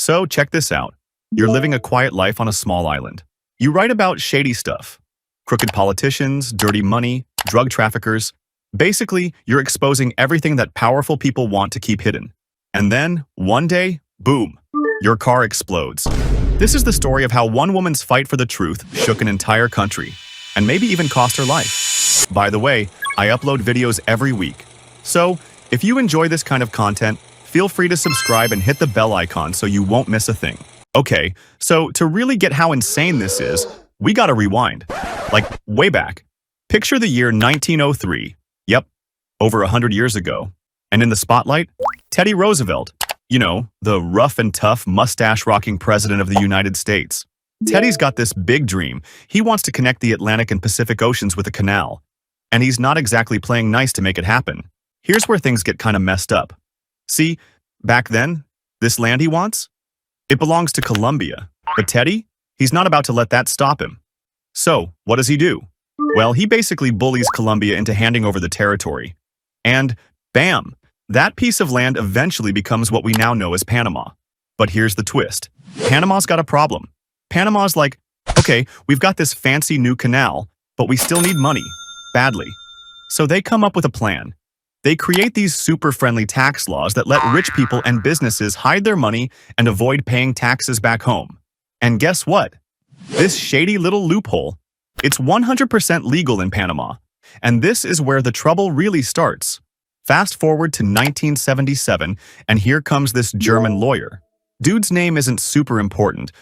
So check this out. You're living a quiet life on a small island. You write about shady stuff. Crooked politicians, dirty money, drug traffickers. Basically, you're exposing everything that powerful people want to keep hidden. And then, one day, boom, your car explodes. This is the story of how one woman's fight for the truth shook an entire country, and maybe even cost her life. By the way, I upload videos every week. So, if you enjoy this kind of content, feel free to subscribe and hit the bell icon so you won't miss a thing. Okay, so to really get how insane this is, we gotta rewind. Like, way back. Picture the year 1903. Yep, over 100 years ago. And in the spotlight, Teddy Roosevelt. You know, the rough and tough, mustache-rocking president of the United States. Teddy's got this big dream. He wants to connect the Atlantic and Pacific Oceans with a canal. And he's not exactly playing nice to make it happen. Here's where things get kind of messed up. See, back then, this land he wants? It belongs to Colombia. But Teddy? He's not about to let that stop him. So, what does he do? Well, he basically bullies Colombia into handing over the territory. And, bam! That piece of land eventually becomes what we now know as Panama. But here's the twist. Panama's got a problem. Panama's like, okay, we've got this fancy new canal, but we still need money. Badly. So they come up with a plan. They create these super-friendly tax laws that let rich people and businesses hide their money and avoid paying taxes back home. And guess what? This shady little loophole, it's 100% legal in Panama. And this is where the trouble really starts. Fast forward to 1977, and here comes this German lawyer. Dude's name isn't super important,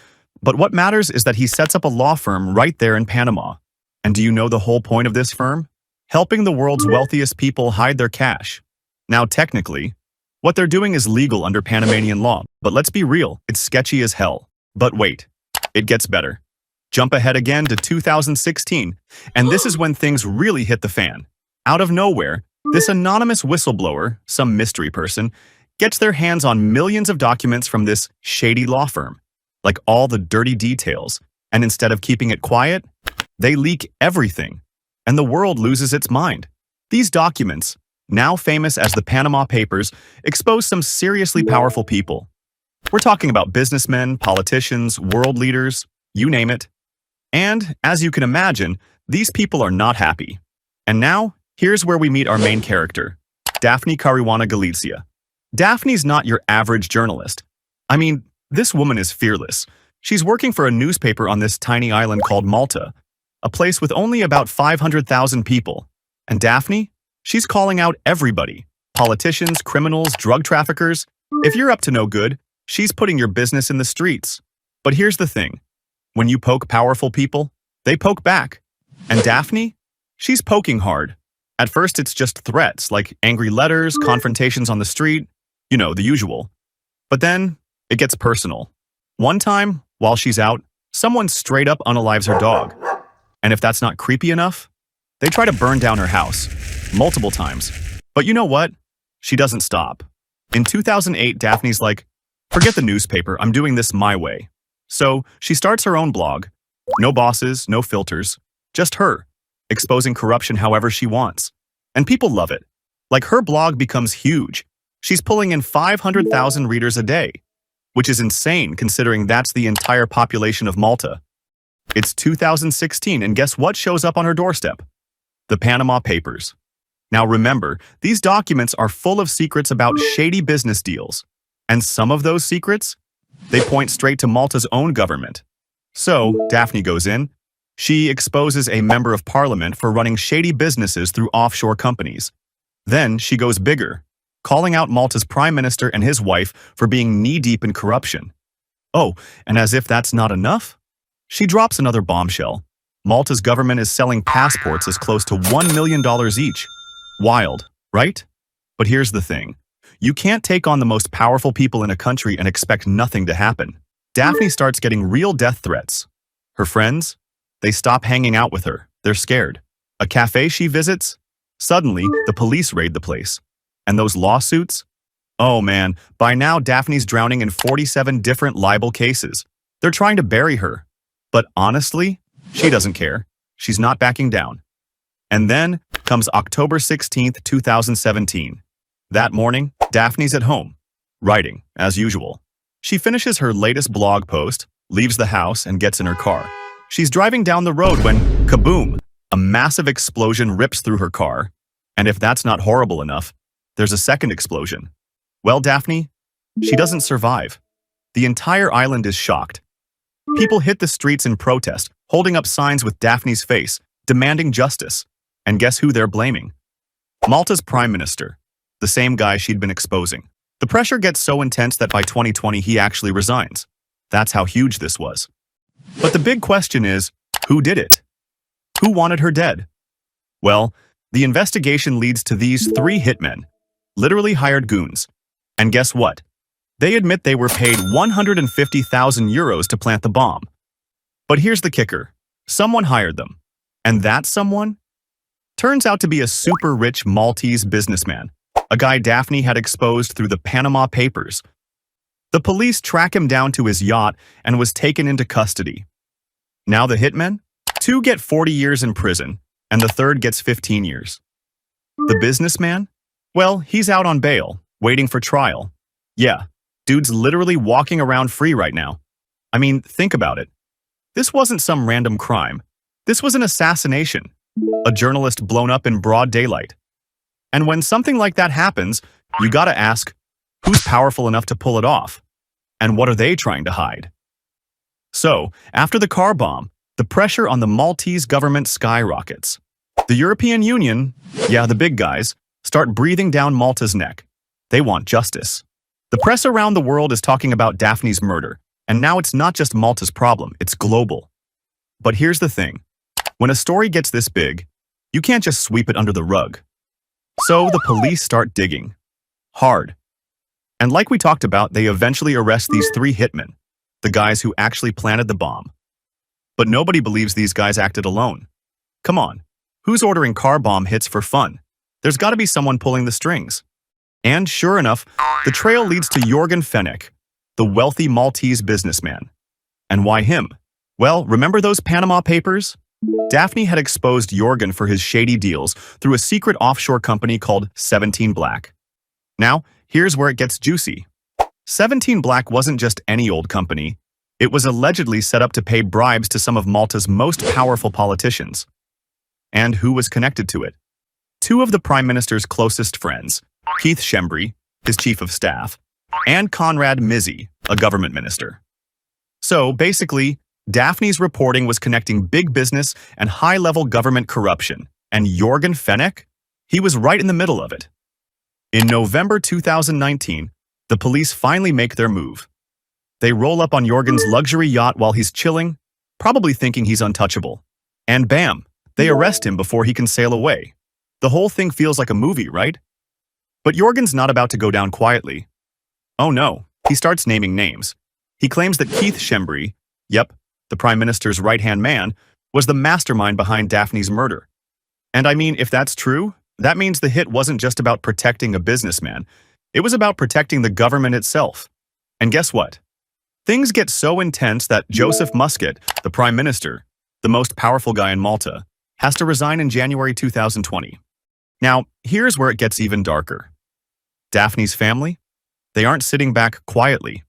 but what matters is that he sets up a law firm right there in Panama. And do you know the whole point of this firm? Helping the world's wealthiest people hide their cash. Now, technically, what they're doing is legal under Panamanian law, but let's be real, it's sketchy as hell. But wait, it gets better. Jump ahead again to 2016, and this is when things really hit the fan. Out of nowhere, this anonymous whistleblower, some mystery person, gets their hands on millions of documents from this shady law firm, like all the dirty details, and instead of keeping it quiet, they leak everything, and the world loses its mind. These documents, now famous as the Panama Papers, expose some seriously powerful people. We're talking about businessmen, politicians, world leaders, you name it. And, as you can imagine, these people are not happy. And now, here's where we meet our main character, Daphne Caruana Galizia. Daphne's not your average journalist. I mean, this woman is fearless. She's working for a newspaper on this tiny island called Malta, a place with only about 500,000 people. And Daphne? She's calling out everybody. Politicians, criminals, drug traffickers. If you're up to no good, she's putting your business in the streets. But here's the thing. When you poke powerful people, they poke back. And Daphne? She's poking hard. At first, it's just threats, like angry letters, confrontations on the street, you know, the usual. But then, it gets personal. One time, while she's out, someone straight up unalives her dog. And if that's not creepy enough, they try to burn down her house, multiple times. But you know what? She doesn't stop. In 2008, Daphne's like, forget the newspaper, I'm doing this my way. So, she starts her own blog. No bosses, no filters, just her, exposing corruption however she wants. And people love it. Like, her blog becomes huge. She's pulling in 500,000 readers a day, which is insane considering that's the entire population of Malta. It's 2016, and guess what shows up on her doorstep? The Panama Papers. Now remember, these documents are full of secrets about shady business deals. And some of those secrets? They point straight to Malta's own government. So, Daphne goes in. She exposes a member of parliament for running shady businesses through offshore companies. Then she goes bigger, calling out Malta's prime minister and his wife for being knee-deep in corruption. Oh, and as if that's not enough, she drops another bombshell. Malta's government is selling passports as close to $1 million each. Wild, right? But here's the thing. You can't take on the most powerful people in a country and expect nothing to happen. Daphne starts getting real death threats. Her friends? They stop hanging out with her. They're scared. A cafe she visits? Suddenly, the police raid the place. And those lawsuits? Oh man, by now Daphne's drowning in 47 different libel cases. They're trying to bury her. But honestly, she doesn't care. She's not backing down. And then comes October 16th, 2017. That morning, Daphne's at home, writing, as usual. She finishes her latest blog post, leaves the house, and gets in her car. She's driving down the road when, kaboom, a massive explosion rips through her car. And if that's not horrible enough, there's a second explosion. Well, Daphne, she doesn't survive. The entire island is shocked. People hit the streets in protest, holding up signs with Daphne's face, demanding justice. And guess who they're blaming? Malta's prime minister, the same guy she'd been exposing. The pressure gets so intense that by 2020 he actually resigns. That's how huge this was. But the big question is, who did it? Who wanted her dead? Well, the investigation leads to these three hitmen, literally hired goons. And guess what? They admit they were paid 150,000 euros to plant the bomb. But here's the kicker. Someone hired them. And that someone turns out to be a super rich Maltese businessman, a guy Daphne had exposed through the Panama Papers. The police track him down to his yacht and was taken into custody. Now the hitmen? Two get 40 years in prison, and the third gets 15 years. The businessman? Well, he's out on bail, waiting for trial. Yeah, dude's literally walking around free right now. I mean, think about it. This wasn't some random crime. This was an assassination. A journalist blown up in broad daylight. And when something like that happens, you gotta ask, who's powerful enough to pull it off? And what are they trying to hide? So, after the car bomb, the pressure on the Maltese government skyrockets. The European Union, yeah, the big guys, start breathing down Malta's neck. They want justice. The press around the world is talking about Daphne's murder, and now it's not just Malta's problem, it's global. But here's the thing. When a story gets this big, you can't just sweep it under the rug. So the police start digging. Hard. And like we talked about, they eventually arrest these three hitmen, the guys who actually planted the bomb. But nobody believes these guys acted alone. Come on, who's ordering car bomb hits for fun? There's gotta be someone pulling the strings. And sure enough, the trail leads to Jorgen Fenech, the wealthy Maltese businessman. And why him? Well, remember those Panama Papers? Daphne had exposed Jorgen for his shady deals through a secret offshore company called 17 Black. Now, here's where it gets juicy. 17 Black wasn't just any old company. It was allegedly set up to pay bribes to some of Malta's most powerful politicians. And who was connected to it? Two of the Prime Minister's closest friends, Keith Schembri, his chief of staff, and Konrad Mizzi, a government minister. So, basically, Daphne's reporting was connecting big business and high-level government corruption, and Jorgen Fenech? He was right in the middle of it. In November 2019, the police finally make their move. They roll up on Jorgen's luxury yacht while he's chilling, probably thinking he's untouchable. And bam, they arrest him before he can sail away. The whole thing feels like a movie, right? But Jorgen's not about to go down quietly. Oh no, he starts naming names. He claims that Keith Schembri, yep, the Prime Minister's right-hand man, was the mastermind behind Daphne's murder. And I mean, if that's true, that means the hit wasn't just about protecting a businessman. It was about protecting the government itself. And guess what? Things get so intense that Joseph Muscat, the Prime Minister, the most powerful guy in Malta, has to resign in January 2020. Now, here's where it gets even darker. Daphne's family? They aren't sitting back quietly.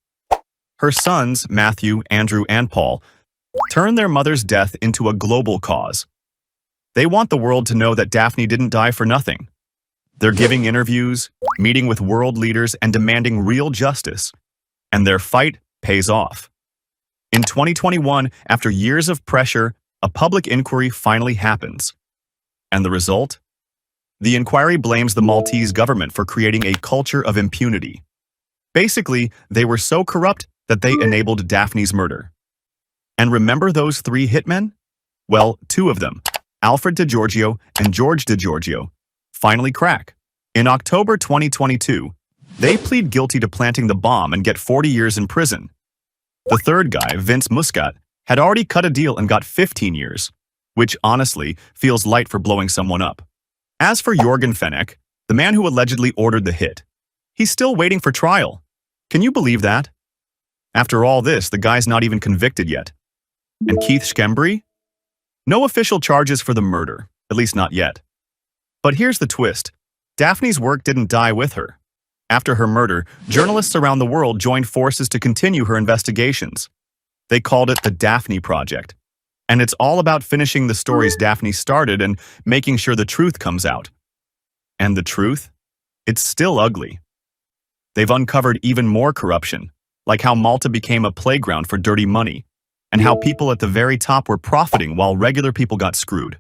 Her sons, Matthew, Andrew, and Paul, turn their mother's death into a global cause. They want the world to know that Daphne didn't die for nothing. They're giving interviews, meeting with world leaders, and demanding real justice. And their fight pays off. In 2021, after years of pressure, a public inquiry finally happens. And the result? The inquiry blames the Maltese government for creating a culture of impunity. Basically, they were so corrupt that they enabled Daphne's murder. And remember those three hitmen? Well, two of them, Alfred De Giorgio and George De Giorgio, finally crack. In October 2022, they plead guilty to planting the bomb and get 40 years in prison. The third guy, Vince Muscat, had already cut a deal and got 15 years, which honestly feels light for blowing someone up. As for Jorgen Fenech, the man who allegedly ordered the hit, he's still waiting for trial. Can you believe that? After all this, the guy's not even convicted yet. And Keith Schembri? No official charges for the murder, at least not yet. But here's the twist. Daphne's work didn't die with her. After her murder, journalists around the world joined forces to continue her investigations. They called it the Daphne Project. And it's all about finishing the stories Daphne started and making sure the truth comes out. And the truth? It's still ugly. They've uncovered even more corruption, like how Malta became a playground for dirty money, and how people at the very top were profiting while regular people got screwed.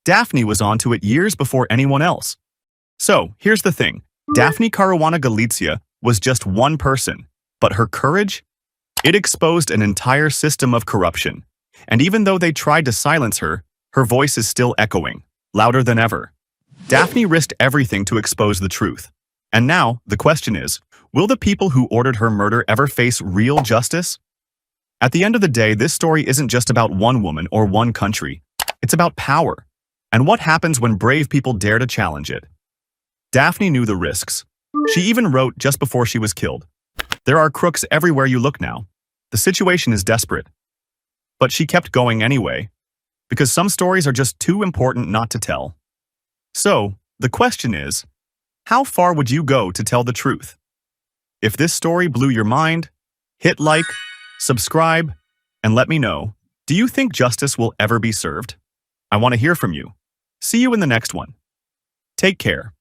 Daphne was onto it years before anyone else. So, here's the thing. Daphne Caruana Galizia was just one person, but her courage? It exposed an entire system of corruption. And even though they tried to silence her, her voice is still echoing, louder than ever. Daphne risked everything to expose the truth. And now, the question is, will the people who ordered her murder ever face real justice? At the end of the day, this story isn't just about one woman or one country. It's about power. And what happens when brave people dare to challenge it? Daphne knew the risks. She even wrote just before she was killed. There are crooks everywhere you look now. The situation is desperate. But she kept going anyway, because some stories are just too important not to tell. So, the question is, how far would you go to tell the truth? If this story blew your mind, hit like, subscribe, and let me know, do you think justice will ever be served? I want to hear from you. See you in the next one. Take care.